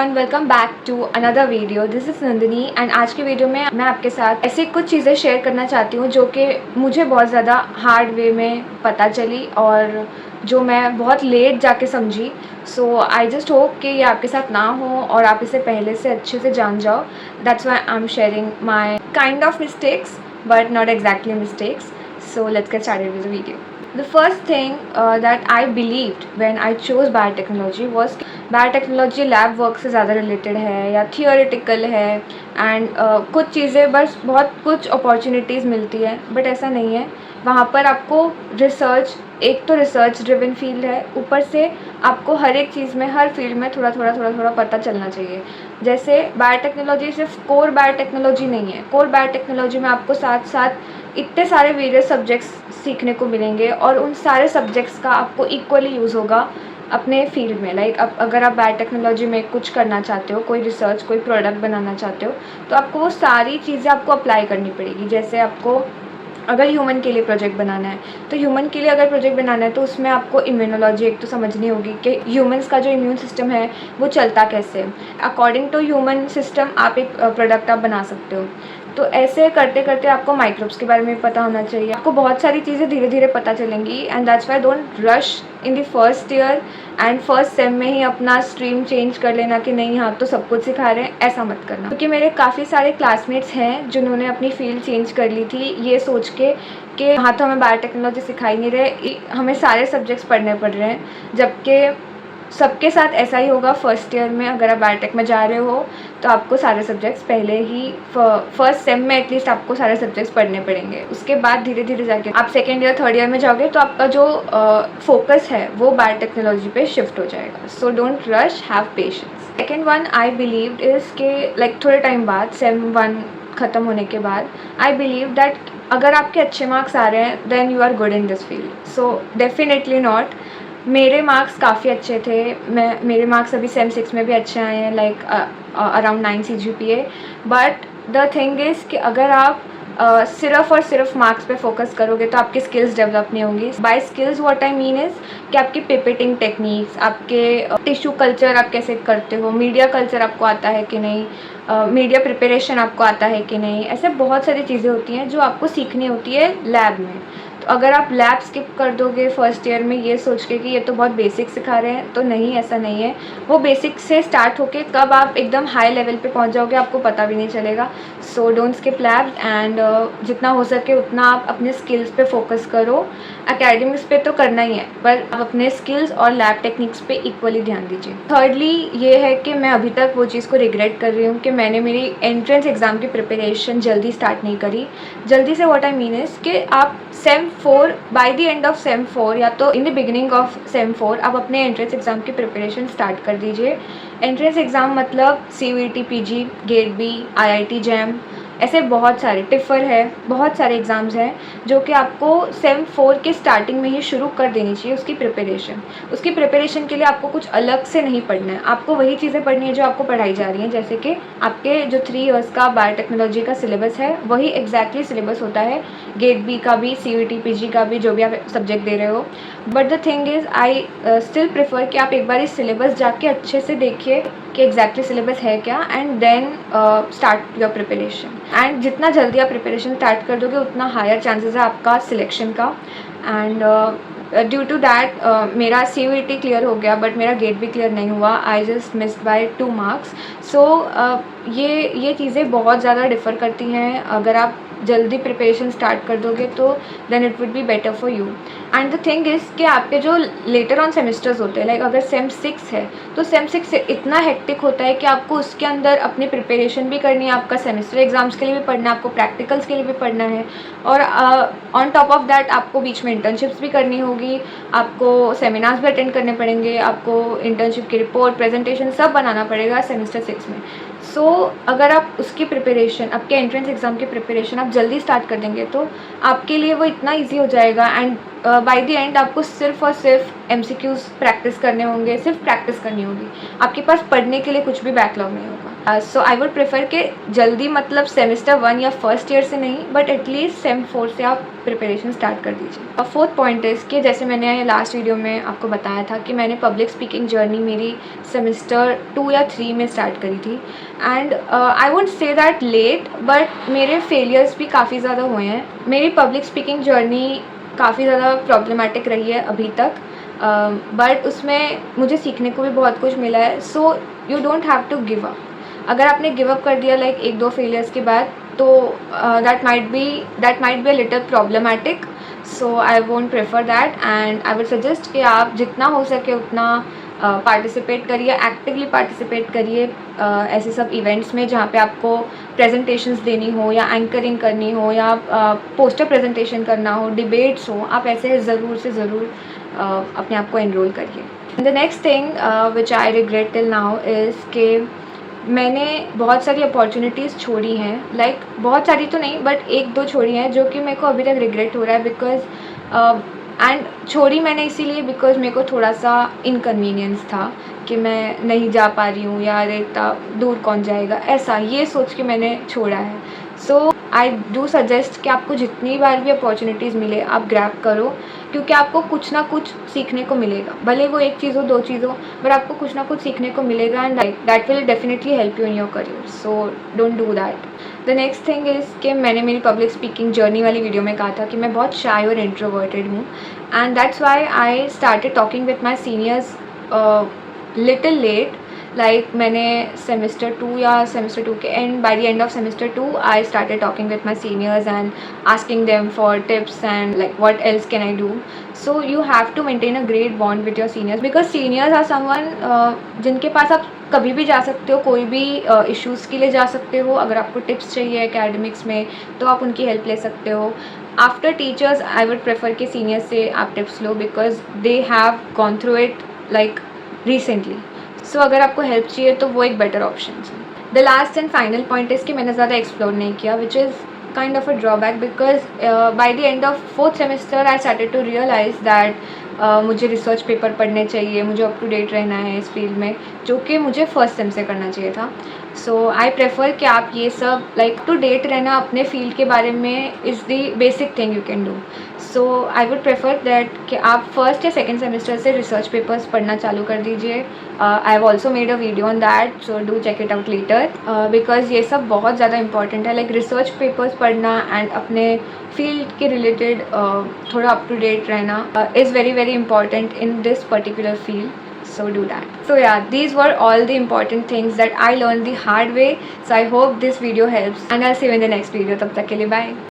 Everyone, welcome back to another video. This is Nandini and आज की video में मैं आपके साथ ऐसी कुछ चीज़ें शेयर करना चाहती हूँ जो कि मुझे बहुत ज़्यादा हार्ड वे में पता चली और जो मैं बहुत लेट जाके समझी। सो आई जस्ट होप कि ये आपके साथ ना हो और आप इसे पहले से अच्छे से जान जाओ। That's why I am sharing my kind of mistakes but not exactly mistakes. So let's get started with the video. The first thing that I believed when I chose biotechnology was biotechnology lab work से ज़्यादा related है या theoretical है and कुछ चीज़ें बस बहुत कुछ अपॉर्चुनिटीज़ मिलती है, बट ऐसा नहीं है. वहाँ पर आपको रिसर्च, एक तो रिसर्च ड्रिवन फील्ड है, ऊपर से आपको हर एक चीज़ में, हर फील्ड में थोड़ा थोड़ा पता चलना चाहिए. जैसे बायोटेक्नोलॉजी सिर्फ कोर बायोटेक्नोलॉजी नहीं है. कोर बायोटेक्नोलॉजी में आपको साथ साथ इतने सारे वेरियस सब्जेक्ट्स सीखने को मिलेंगे और उन सारे सब्जेक्ट्स का आपको इक्वली यूज़ होगा अपने फील्ड में. लाइक अगर आप बायोटेक्नोलॉजी में कुछ करना चाहते हो, कोई रिसर्च, कोई प्रोडक्ट बनाना चाहते हो, तो आपको वो सारी चीज़ें आपको अप्लाई करनी पड़ेगी. जैसे आपको अगर ह्यूमन के लिए प्रोजेक्ट बनाना है, तो ह्यूमन के लिए अगर प्रोजेक्ट बनाना है तो उसमें आपको इम्यूनोलॉजी एक तो समझनी होगी कि ह्यूमंस का जो इम्यून सिस्टम है वो चलता कैसे है. अकॉर्डिंग टू ह्यूमन सिस्टम आप एक प्रोडक्ट आप बना सकते हो. तो ऐसे करते करते आपको माइक्रोब्स के बारे में पता होना चाहिए. आपको बहुत सारी चीज़ें धीरे धीरे पता चलेंगी and that's why don't rush in the first year and first sem में ही अपना स्ट्रीम चेंज कर लेना कि नहीं हाँ तो सब कुछ सिखा रहे हैं, ऐसा मत करना. क्योंकि मेरे काफ़ी सारे क्लासमेट्स हैं जिन्होंने अपनी फील्ड चेंज कर ली थी ये सोच के कि हाँ तो हमें बायोटेक्नोलॉजी सिखाई नहीं रहे, हमें सारे सब्जेक्ट्स पढ़ने पड़ रहे हैं. जबकि सबके साथ ऐसा ही होगा. फर्स्ट ईयर में अगर आप बायोटेक में जा रहे हो तो आपको सारे सब्जेक्ट्स पहले ही फर्स्ट सेम में एटलीस्ट आपको सारे सब्जेक्ट्स पढ़ने पड़ेंगे. उसके बाद धीरे धीरे जाके आप सेकेंड ईयर, थर्ड ईयर में जाओगे तो आपका जो फोकस है वो बायोटेक्नोलॉजी पे शिफ्ट हो जाएगा. So don't rush, have patience. Second one I believed is के लाइक थोड़े टाइम बाद, सेम 1 ख़त्म होने के बाद, आई बिलीव दैट अगर आपके अच्छे मार्क्स आ रहे हैं then you are good in this field. So definitely not. मेरे मार्क्स काफ़ी अच्छे थे. मेरे मार्क्स अभी सेम 6 में भी अच्छे आए हैं, like around 9 CGPA. But the thing is कि अगर आप सिर्फ और सिर्फ मार्क्स पे फोकस करोगे तो आपकी स्किल्स डेवलप नहीं होंगी. By skills what I mean is कि आपकी पिपेटिंग टेक्निक्स, आपके टिश्यू कल्चर आप कैसे करते हो, मीडिया कल्चर आपको आता है कि नहीं, मीडिया प्रिपरेशन आपको आता है कि नहीं, ऐसे बहुत सारी चीज़ें होती हैं जो आपको सीखनी होती है लैब में. तो अगर आप लैब स्किप कर दोगे फर्स्ट ईयर में ये सोच के कि ये तो बहुत बेसिक सिखा रहे हैं, तो नहीं, ऐसा नहीं है. वो बेसिक से स्टार्ट होके कब आप एकदम हाई लेवल पे पहुंच जाओगे आपको पता भी नहीं चलेगा. So don't skip lab and जितना हो सके उतना आप अपने स्किल्स पे फोकस करो. एकेडमिक्स पे तो करना ही है, पर आप अपने स्किल्स और लैब टेक्निक्स पे इक्वली ध्यान दीजिए. थर्डली ये है कि मैं अभी तक वो चीज़ को रिग्रेट कर रही हूँ कि मैंने मेरी एंट्रेंस एग्ज़ाम की प्रिपरेशन जल्दी स्टार्ट नहीं करी. जल्दी से व्हाट आई मीन इज़ कि आप sem 4 by the end of sem 4 या तो in the beginning of sem 4 आप अपने एंट्रेंस एग्ज़ाम की प्रिपरेशन स्टार्ट कर दीजिए. एंट्रेंस एग्ज़ाम मतलब CUET PG, GATE B, IIT JAM, ऐसे बहुत सारे, टिफ़र है, बहुत सारे एग्ज़ाम्स हैं जो कि आपको सेम 4 के स्टार्टिंग में ही शुरू कर देनी चाहिए. उसकी प्रिपरेशन के लिए आपको कुछ अलग से नहीं पढ़ना है. आपको वही चीज़ें पढ़नी है जो आपको पढ़ाई जा रही हैं. जैसे कि आपके जो 3 इयर्स का बायोटेक्नोलॉजी का सिलेबस है वही एग्जैक्टली सिलेबस होता है गेट बी का भी, CUET PG का भी, जो भी आप सब्जेक्ट दे रहे हो. But the thing is I still prefer कि आप एक बार इस सिलेबस जाके अच्छे से देखिए कि एग्जैक्टली सिलेबस है क्या and then start your preparation. And जितना जल्दी आप प्रिपरेशन स्टार्ट कर दोगे उतना हायर चांसेस है आपका सिलेक्शन का. एंड ड्यू टू दैट मेरा CUET क्लियर हो गया बट मेरा गेट भी क्लियर नहीं हुआ. I just missed by 2 marks. So ये चीज़ें बहुत ज़्यादा डिफ़र करती हैं. अगर आप जल्दी प्रिपरेशन स्टार्ट कर दोगे तो then it would be better for you. And the thing is कि आपके जो लेटर ऑन सेमेस्टर्स होते हैं, लाइक अगर सेम 6 है तो सेम 6 इतना हेक्टिक होता है कि आपको उसके अंदर अपनी प्रिपरेशन भी करनी है, आपका सेमेस्टर एग्जाम्स के लिए भी पढ़ना है, आपको प्रैक्टिकल्स के लिए भी पढ़ना है, और ऑन टॉप ऑफ दैट आपको बीच में इंटर्नशिप्स भी करनी होगी, आपको सेमिनार्स भी अटेंड करने पड़ेंगे, आपको इंटर्नशिप की रिपोर्ट, प्रेजेंटेशन सब बनाना पड़ेगा सेमेस्टर 6 में. सो अगर आप उसकी प्रिपरेशन, आपके एंट्रेंस एग्ज़ाम की प्रिपरेशन आप जल्दी स्टार्ट कर देंगे तो आपके लिए वो इतना ईजी हो जाएगा. एंड बाय द एंड आपको सिर्फ और सिर्फ MCQs प्रैक्टिस करने होंगे, सिर्फ प्रैक्टिस करनी होगी, आपके पास पढ़ने के लिए कुछ भी बैकलॉग नहीं होगा। सो आई वुड प्रेफर कि जल्दी मतलब सेमेस्टर 1 या फर्स्ट ईयर से नहीं, बट एटलीस्ट सेम 4 से आप प्रिपरेशन स्टार्ट कर दीजिए। फोर्थ पॉइंट इज़ कि जैसे मैंने लास्ट वीडियो में आपको बताया था कि मैंने पब्लिक स्पीकिंग जर्नी मेरी सेमेस्टर 2 या 3 में स्टार्ट करी थी, and I would say that late, but मेरे फेलियर्स भी काफ़ी ज़्यादा हुए हैं। मेरी पब्लिक स्पीकिंग जर्नी काफ़ी ज़्यादा प्रॉब्लमेटिक रही है अभी तक, बट उसमें मुझे सीखने को भी बहुत कुछ मिला है। So you don't have to give up. अगर आपने गिव अप कर दिया लाइक 1-2 फेलियर्स के बाद, तो that might be a little problematic. So I won't prefer that, and I would suggest कि आप जितना हो सके उतना पार्टिसिपेट करिए, एक्टिवली पार्टिसिपेट करिए ऐसे सब इवेंट्स में जहाँ पे आपको प्रेजेंटेशंस देनी हो या एंकरिंग करनी हो या पोस्टर प्रेजेंटेशन करना हो, डिबेट्स हो, आप ऐसे ज़रूर से ज़रूर अपने आप को एनरोल करिए। The next thing which I regret till now is कि मैंने बहुत सारी अपॉर्चुनिटीज़ छोड़ी हैं, लाइक बहुत सारी तो नहीं बट 1-2 छोड़ी हैं जो कि मेरे को अभी तक रिग्रेट हो रहा है, बिकॉज एंड छोड़ी मैंने इसीलिए बिकॉज मेरे को थोड़ा सा इनकन्वीनियंस था कि मैं नहीं जा पा रही हूँ, यार इतना दूर कौन जाएगा, ऐसा ये सोच के मैंने छोड़ा है। सो आई डू सजेस्ट कि आपको जितनी बार भी अपॉर्चुनिटीज़ मिले आप ग्रैब करो, क्योंकि आपको कुछ ना कुछ सीखने को मिलेगा, भले वो 1 चीज़ हो 2 चीज़ हो, बट आपको कुछ ना कुछ सीखने को मिलेगा, and that will definitely help you in your career. So don't do that. The next thing is कि मैंने मेरी पब्लिक स्पीकिंग जर्नी वाली वीडियो में कहा था कि मैं बहुत शाय और इंट्रोवर्टेड हूँ, and that's why I started talking with my seniors little late. Like मैंने सेमेस्टर 2 या सेमेस्टर 2 के end, by the end of semester 2 I started talking with my seniors and asking them for tips and like what else can I do. So you have to maintain a great bond with your seniors, because seniors are someone जिनके पास आप कभी भी जा सकते हो, कोई भी इश्यूज़ के लिए जा सकते हो। अगर आपको टिप्स चाहिए एकेडमिक्स में तो आप उनकी हेल्प ले सकते हो। After teachers I would prefer कि सीनियर्स से आप टिप्स लो, because they have gone through it like recently. So अगर आपको हेल्प चाहिए तो वो एक बेटर ऑप्शन है। The last and final point is कि मैंने ज़्यादा एक्सप्लोर नहीं किया, which is kind of a drawback, because by the end of 4th semester I started to realise that मुझे रिसर्च पेपर पढ़ने चाहिए, मुझे अप टू डेट रहना है इस फील्ड में, जो कि मुझे फर्स्ट सेम से करना चाहिए था। सो आई प्रेफर कि आप ये सब लाइक टू डेट रहना अपने फील्ड के बारे में is the basic thing you can do. So I would prefer that कि आप फर्स्ट या सेकेंड सेमेस्टर से रिसर्च पेपर्स पढ़ना चालू कर दीजिए। I have also made a video on that, so do check it out later, because ये सब बहुत ज़्यादा इंपॉर्टेंट है। लाइक रिसर्च पेपर्स पढ़ना एंड अपने फील्ड के रिलेटेड थोड़ा अप टू डेट रहना is very very important in this particular field. So do that. So yeah, these were all the important things that I learned the hard way. So I hope this video helps, and I'll see you in the next video. Tab tak ke liye bye.